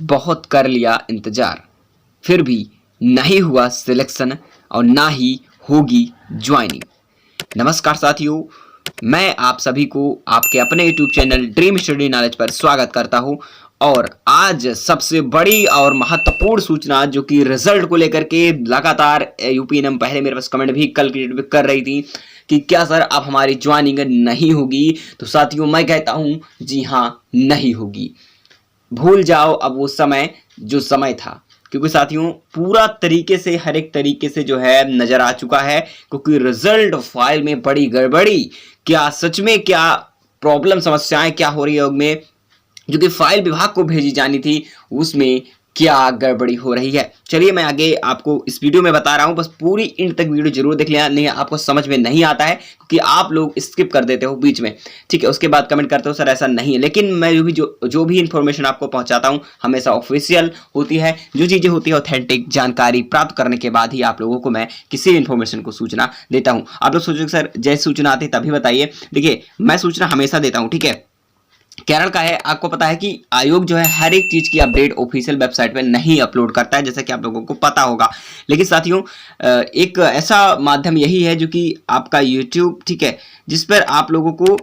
बहुत कर लिया इंतजार, फिर भी नहीं हुआ सिलेक्शन और ना ही होगी ज्वाइनिंग। नमस्कार साथियों, मैं आप सभी को आपके अपने YouTube channel dream study knowledge पर स्वागत करता हूं। और आज सबसे बड़ी और महत्वपूर्ण सूचना जो कि रिजल्ट को लेकर के लगातार यूपी ने पहले मेरे पास कमेंट भी कल कर रही थी कि क्या सर अब हमारी ज्वाइनिंग नहीं होगी। तो साथियों मैं कहता हूं जी हाँ, नहीं होगी। भूल जाओ अब वो समय जो समय था, क्योंकि साथियों पूरा तरीके से हर एक तरीके से जो है नजर आ चुका है। क्योंकि रिजल्ट फाइल में बड़ी गड़बड़ी, क्या सच में क्या प्रॉब्लम समस्याएं क्या हो रही है में, जो कि फाइल विभाग को भेजी जानी थी उसमें क्या गड़बड़ी हो रही है। चलिए मैं आगे आपको इस वीडियो में बता रहा हूं, बस पूरी इन तक वीडियो जरूर देख लेना, नहीं आपको समझ में नहीं आता है क्योंकि आप लोग स्किप कर देते हो बीच में, ठीक है। उसके बाद कमेंट करते हो सर ऐसा नहीं है, लेकिन मैं जो भी इंफॉर्मेशन आपको पहुंचाता हूं हमेशा ऑफिशियल होती है। जो चीजें होती है ऑथेंटिक जानकारी प्राप्त करने के बाद ही आप लोगों को मैं किसी भी इंफॉर्मेशन को सूचना देता हूं। आप लोग सोचोगे सर जैसे सूचना आती तभी बताइए, देखिए मैं सूचना हमेशा देता हूं, ठीक है। केरल का है, आपको पता है कि आयोग जो है हर एक चीज की अपडेट ऑफिशियल वेबसाइट पे नहीं अपलोड करता है, जैसा कि आप लोगों को पता होगा। लेकिन साथियों एक ऐसा माध्यम यही है जो कि आपका यूट्यूब, ठीक है, जिस पर आप लोगों को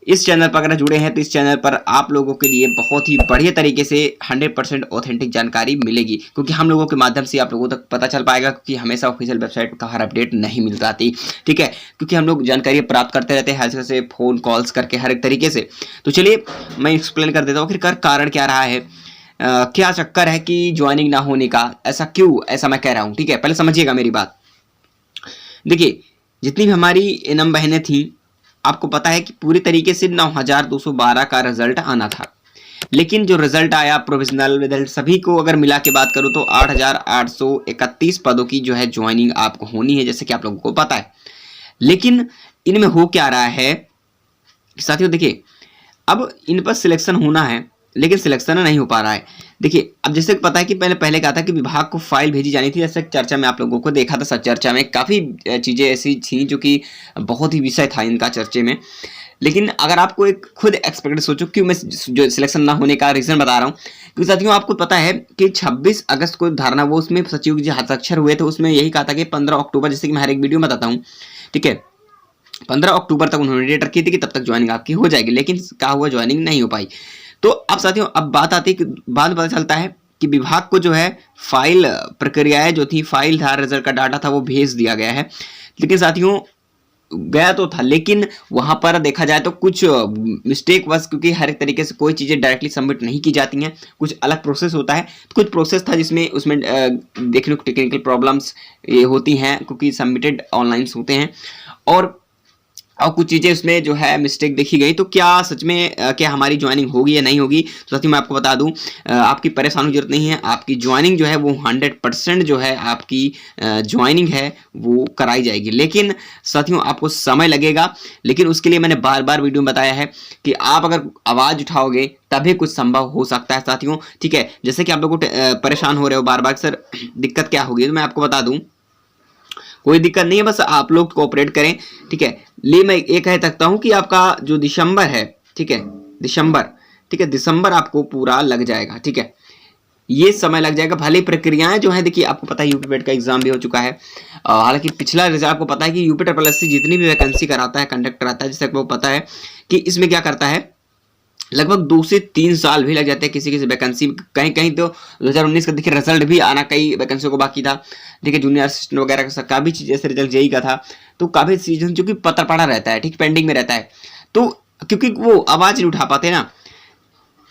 इस चैनल पर अगर जुड़े हैं तो इस चैनल पर आप लोगों के लिए बहुत ही बढ़िया तरीके से 100% ऑथेंटिक जानकारी मिलेगी, क्योंकि हम लोगों के माध्यम से आप लोगों तक पता चल पाएगा, क्योंकि हमेशा ऑफिशियल वेबसाइट का हर अपडेट नहीं मिल पाती, ठीक है। क्योंकि हम लोग जानकारी प्राप्त करते रहते हैं हर जगह से, फोन कॉल्स करके हर एक तरीके से। तो चलिए मैं एक्सप्लेन कर देता हूँ आखिरकार कारण क्या रहा है, क्या चक्कर है कि ज्वाइनिंग ना होने का, ऐसा क्यों ऐसा मैं कह रहा हूँ, ठीक है। पहले समझिएगा मेरी बात। देखिए जितनी भी हमारी एनम बहनें थी, आपको पता है कि पूरी तरीके से 9212 का रिजल्ट आना था, लेकिन जो रिजल्ट आया प्रोविजनल रिजल्ट सभी को अगर मिला के बात करूं तो 8831 पदों की जो है ज्वाइनिंग आपको होनी है, जैसे कि आप लोगों को पता है। लेकिन इनमें हो क्या रहा है साथियों, देखिए अब इन पर सिलेक्शन होना है लेकिन सिलेक्शन नहीं हो पा रहा है। देखिए अब जैसे पता है कि पहले कहा था कि विभाग को फाइल भेजी जानी थी, जैसे चर्चा में आप लोगों को देखा था, चर्चा में काफ़ी चीज़ें ऐसी थी जो कि बहुत ही विषय था इनका चर्चे में। लेकिन अगर आपको एक खुद एक्सपेक्टेड सोचो, क्यों मैं जो सिलेक्शन ना होने का रीज़न बता रहा हूँ, क्योंकि साथियों आपको पता है कि 26 अगस्त को धारणा वो उसमें सचिव जी हस्ताक्षर हुए थे, उसमें यही कहा था कि 15 अक्टूबर, जैसे कि मैं हर एक वीडियो में बताता हूँ, ठीक है, 15 अक्टूबर तक उन्होंने डेट रखी थी कि तब तक ज्वाइनिंग आपकी हो जाएगी, लेकिन कहा हुआ ज्वाइनिंग नहीं हो पाई। तो अब साथियों अब बात आती है कि बाद पता चलता है कि विभाग को जो है फाइल प्रक्रियाएं जो थी, फाइल था, रिजल्ट का डाटा था, वो भेज दिया गया है। लेकिन साथियों गया तो था, लेकिन वहां पर देखा जाए तो कुछ मिस्टेक बस, क्योंकि हर एक तरीके से कोई चीज़ें डायरेक्टली सबमिट नहीं की जाती हैं, कुछ अलग प्रोसेस होता है। तो कुछ प्रोसेस था जिसमें उसमें देखने को टेक्निकल प्रॉब्लम्स ये होती हैं, क्योंकि सबमिटेड ऑनलाइन होते हैं और कुछ चीज़ें उसमें जो है मिस्टेक देखी गई। तो क्या सच में क्या हमारी ज्वाइनिंग होगी या नहीं होगी, तो साथियों मैं आपको बता दूं आपकी परेशानी की जरूरत नहीं है। आपकी ज्वाइनिंग जो है वो 100% जो है आपकी ज्वाइनिंग है वो कराई जाएगी, लेकिन साथियों आपको समय लगेगा। लेकिन उसके लिए मैंने बार बार वीडियो में बताया है कि आप अगर आवाज़ उठाओगे तभी कुछ संभव हो सकता है साथियों, ठीक है। जैसे कि आप लोग परेशान हो रहे हो बार बार सर दिक्कत क्या होगी, तो मैं आपको बता दूँ कोई दिक्कत नहीं है, बस आप लोग कोऑपरेट करें, ठीक है। ले मैं ये कह सकता हूं कि आपका जो दिसंबर है, ठीक है, दिसंबर, ठीक है, दिसंबर आपको पूरा लग जाएगा, ठीक है, ये समय लग जाएगा। भले प्रक्रियाएं जो है, देखिए आपको पता है यूपी पेट का एग्जाम भी हो चुका है, हालांकि पिछला रिजल्ट आपको पता है कि यूपी ट्रिपल जितनी भी वैकेंसी कराता है, कंडक्ट कराता है, जैसे आपको पता है कि इसमें क्या करता है लगभग 2 से 3 साल भी लग जाते हैं किसी किसी वैकेंसी। कहीं कहीं तो 2019 का देखिए रिजल्ट भी आना कई वैकेंसियों को बाकी था, देखिए जूनियर असिस्टेंट वगैरह का काफ़ी चीज़ जैसे रिजल्ट जेई का था, तो काफ़ी सीजन जो कि पत्र पड़ा रहता है, ठीक, पेंडिंग में रहता है। तो क्योंकि वो आवाज़ नहीं उठा पाते ना,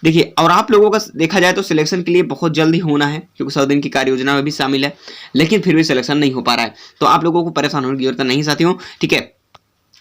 देखिए और आप लोगों का देखा जाए तो सिलेक्शन के लिए बहुत जल्दी होना है, क्योंकि 100 दिन की कार्य योजना में भी शामिल है, लेकिन फिर भी सिलेक्शन नहीं हो पा रहा है। तो आप लोगों को परेशान होने की जरूरत नहीं साथियों, ठीक है।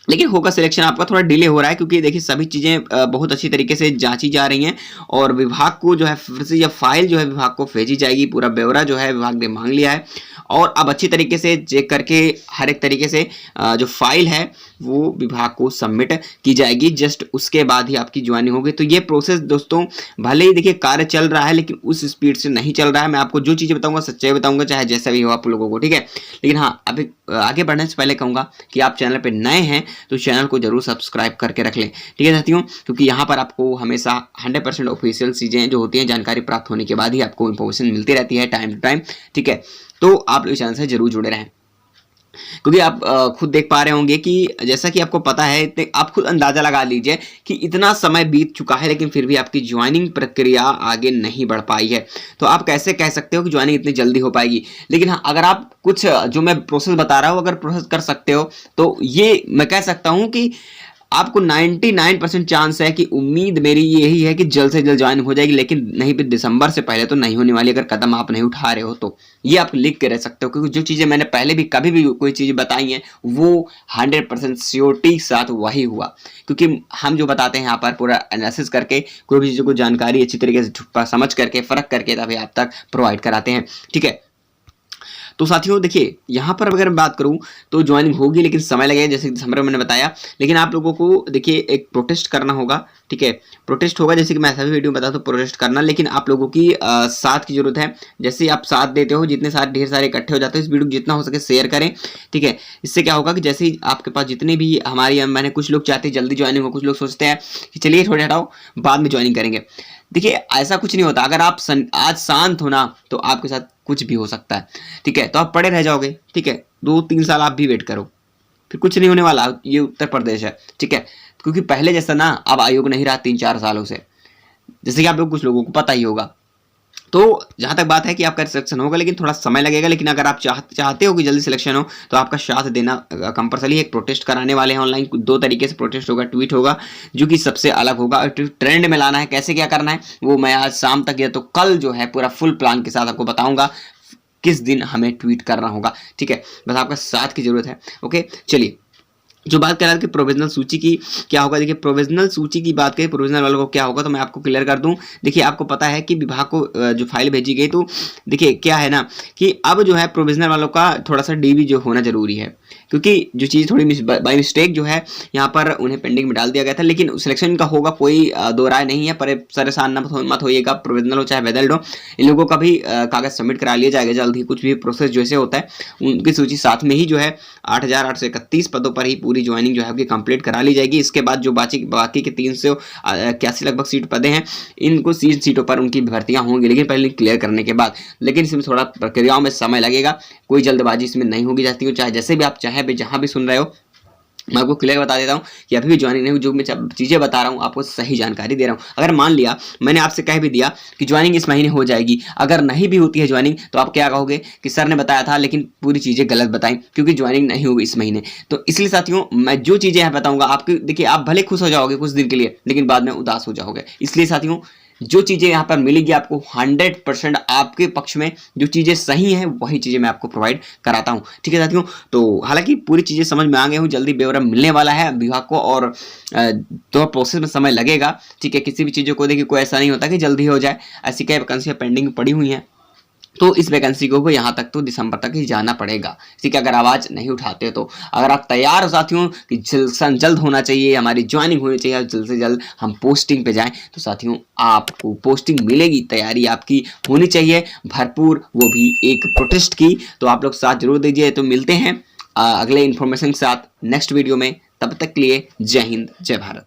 लेकिन होगा सिलेक्शन आपका थोड़ा डिले हो रहा है, क्योंकि देखिए सभी चीज़ें बहुत अच्छी तरीके से जांची जा रही हैं और विभाग को जो है फिर से यह फाइल जो है विभाग को भेजी जाएगी, पूरा ब्यौरा जो है विभाग ने मांग लिया है और अब अच्छी तरीके से चेक करके हर एक तरीके से जो फाइल है वो विभाग को सबमिट की जाएगी। जस्ट उसके बाद ही आपकी ज्वाइनिंग होगी। तो ये प्रोसेस दोस्तों भले ही देखिए कार्य चल रहा है लेकिन उस स्पीड से नहीं चल रहा है। मैं आपको जो चीज़ें बताऊंगा सच्चाई बताऊंगा, चाहे जैसा भी हो आप लोगों को, ठीक है। लेकिन हाँ, अभी आगे बढ़ने से पहले कहूँगा कि आप चैनल पर नए हैं तो चैनल को जरूर सब्सक्राइब करके रख लें, ठीक है साथियों, क्योंकि यहाँ पर आपको हमेशा 100% ऑफिशियल चीज़ें जो होती हैं जानकारी प्राप्त होने के बाद ही आपको इन्फॉर्मेशन मिलती रहती है टाइम टू टाइम, ठीक है। तो आप लोग चैनल से जरूर जुड़े रहें, क्योंकि आप खुद देख पा रहे होंगे कि जैसा कि आपको पता है, इतने आप खुद अंदाजा लगा लीजिए कि इतना समय बीत चुका है लेकिन फिर भी आपकी ज्वाइनिंग प्रक्रिया आगे नहीं बढ़ पाई है। तो आप कैसे कह सकते हो कि ज्वाइनिंग इतनी जल्दी हो पाएगी? लेकिन हाँ, अगर आप कुछ जो मैं प्रोसेस बता रहा हूँ अगर प्रोसेस कर सकते हो तो ये मैं कह सकता हूँ कि आपको 99% चांस है कि उम्मीद मेरी यही है कि जल्द से जल्द ज्वाइन हो जाएगी। लेकिन नहीं भी दिसंबर से पहले तो नहीं होने वाली, अगर कदम आप नहीं उठा रहे हो तो। ये आप लिख के रह सकते हो, क्योंकि जो चीज़ें मैंने पहले भी कभी भी कोई चीज़ बताई हैं वो 100% श्योरिटी के साथ वही हुआ, क्योंकि हम जो बताते हैं यहाँ पर पूरा एनालिसिस करके कोई भी चीज़ों को जानकारी अच्छी तरीके से समझ करके फ़र्क करके तभी आप तक प्रोवाइड कराते हैं, ठीक है। तो साथियों देखिए, यहाँ पर अगर मैं बात करूँ तो ज्वाइनिंग होगी लेकिन समय लगेगा, जैसे दिसंबर में मैंने बताया। लेकिन आप लोगों को देखिए एक प्रोटेस्ट करना होगा, ठीक है। प्रोटेस्ट होगा, जैसे कि मैं सभी वीडियो में बताता हूँ प्रोटेस्ट करना, लेकिन आप लोगों की साथ की जरूरत है। जैसे आप साथ देते हो, जितने सारे ढेर सारे इकट्ठे हो जाते हो, इस वीडियो को जितना हो सके शेयर करें, ठीक है। इससे क्या होगा कि जैसे ही आपके पास जितने भी हमारी मैंने कुछ लोग चाहते हैं जल्दी ज्वाइनिंग हो, कुछ लोग सोचते हैं कि चलिए थोड़े हटाओ बाद में ज्वाइनिंग करेंगे। देखिए ऐसा कुछ नहीं होता। अगर आप आज शांत हो ना तो आपके साथ कुछ भी हो सकता है, ठीक है। तो आप पड़े रह जाओगे, ठीक है। 2-3 साल आप भी वेट करो, फिर कुछ नहीं होने वाला। ये उत्तर प्रदेश है, ठीक है। क्योंकि पहले जैसा ना अब आयोग नहीं रहा 3-4 सालों से, जैसे कि आप लोग कुछ लोगों को पता ही होगा। तो जहां तक बात है कि आपका सिलेक्शन होगा लेकिन थोड़ा समय लगेगा। लेकिन अगर आप चाहते हो कि जल्दी सिलेक्शन हो तो आपका साथ देना कंपलसरी। एक प्रोटेस्ट कराने वाले हैं ऑनलाइन, 2 तरीके से प्रोटेस्ट होगा। ट्वीट होगा जो कि सबसे अलग होगा, और ट्रेंड में लाना है। कैसे क्या करना है वो मैं आज शाम तक या तो कल जो है पूरा फुल प्लान के साथ आपको बताऊंगा किस दिन हमें ट्वीट करना होगा, ठीक है। बस आपका साथ की जरूरत है, ओके। चलिए, जो बात कर रहा था कि प्रोविजनल सूची की क्या होगा, देखिए प्रोविजनल सूची की बात करें, प्रोविजनल वालों को क्या होगा तो मैं आपको क्लियर कर दूं। देखिए आपको पता है कि विभाग को जो फाइल भेजी गई, तो देखिए क्या है ना कि अब जो है प्रोविजनल वालों का थोड़ा सा डीबी जो होना जरूरी है, क्योंकि जो चीज़ थोड़ी बाई मिस्टेक जो है यहाँ पर उन्हें पेंडिंग में डाल दिया गया था। लेकिन सिलेक्शन का होगा, कोई दो राय नहीं है। पर परेशान मत होइएगा, प्रोविजनल हो चाहे वेदल्ड हो, इन लोगों का भी कागज सबमिट करा लिया जाएगा जल्द ही। कुछ भी प्रोसेस जैसे होता है उनकी सूची साथ में ही जो है 8,831 पदों पर ही पूरी ज्वाइनिंग जो है आपकी कंप्लीट करा ली जाएगी। इसके बाद जो बाकी के 381 लगभग सीट पदे हैं, इनको सीटों पर उनकी भर्तियां होंगी, लेकिन पहले क्लियर करने के बाद। लेकिन इसमें थोड़ा प्रक्रियाओं में समय लगेगा, कोई जल्दबाजी इसमें नहीं होगी जाती हो। चाहे जैसे भी आप चाहे भी जहां भी सुन रहे हो, मैं आपको क्लियर बता देता हूं कि अभी भी ज्वाइनिंग नहीं हुई। जो मैं चीज़ें बता रहा हूं आपको सही जानकारी दे रहा हूं। अगर मान लिया मैंने आपसे कह भी दिया कि ज्वाइनिंग इस महीने हो जाएगी, अगर नहीं भी होती है ज्वाइनिंग तो आप क्या कहोगे कि सर ने बताया था लेकिन पूरी चीज़ें गलत बताई, क्योंकि ज्वाइनिंग नहीं होगी इस महीने। तो इसलिए साथियों मैं जो चीज़ें हैं बताऊंगा आपकी, देखिए आप भले खुश हो जाओगे कुछ दिन के लिए लेकिन बाद में उदास हो जाओगे। इसलिए साथियों जो चीज़ें यहाँ पर मिलेगी आपको 100% आपके पक्ष में, जो चीज़ें सही हैं वही चीज़ें मैं आपको प्रोवाइड कराता हूँ, ठीक है साथियों। तो हालांकि पूरी चीज़ें समझ में आ गई हूँ, जल्दी ब्यौरा मिलने वाला है विभाग को, और तो प्रोसेस में समय लगेगा, ठीक है। किसी भी चीज़ों को देखिए कोई ऐसा नहीं होता कि जल्दी हो जाए। ऐसी कई वैकेंसियाँ पेंडिंग पड़ी हुई हैं, तो इस वैकेंसी को यहाँ तक तो दिसंबर तक ही जाना पड़ेगा, ठीक है। अगर आवाज़ नहीं उठाते तो अगर आप तैयार हो साथियों कि जल्द होना चाहिए, हमारी ज्वाइनिंग होनी चाहिए, जल्द से जल्द हम पोस्टिंग पे जाएं, तो साथियों आपको पोस्टिंग मिलेगी। तैयारी आपकी होनी चाहिए भरपूर, वो भी एक प्रोटेस्ट की। तो आप लोग साथ जरूर दीजिए। तो मिलते हैं अगले इन्फॉर्मेशन के साथ नेक्स्ट वीडियो में। तब तक के लिए जय हिंद, जय भारत।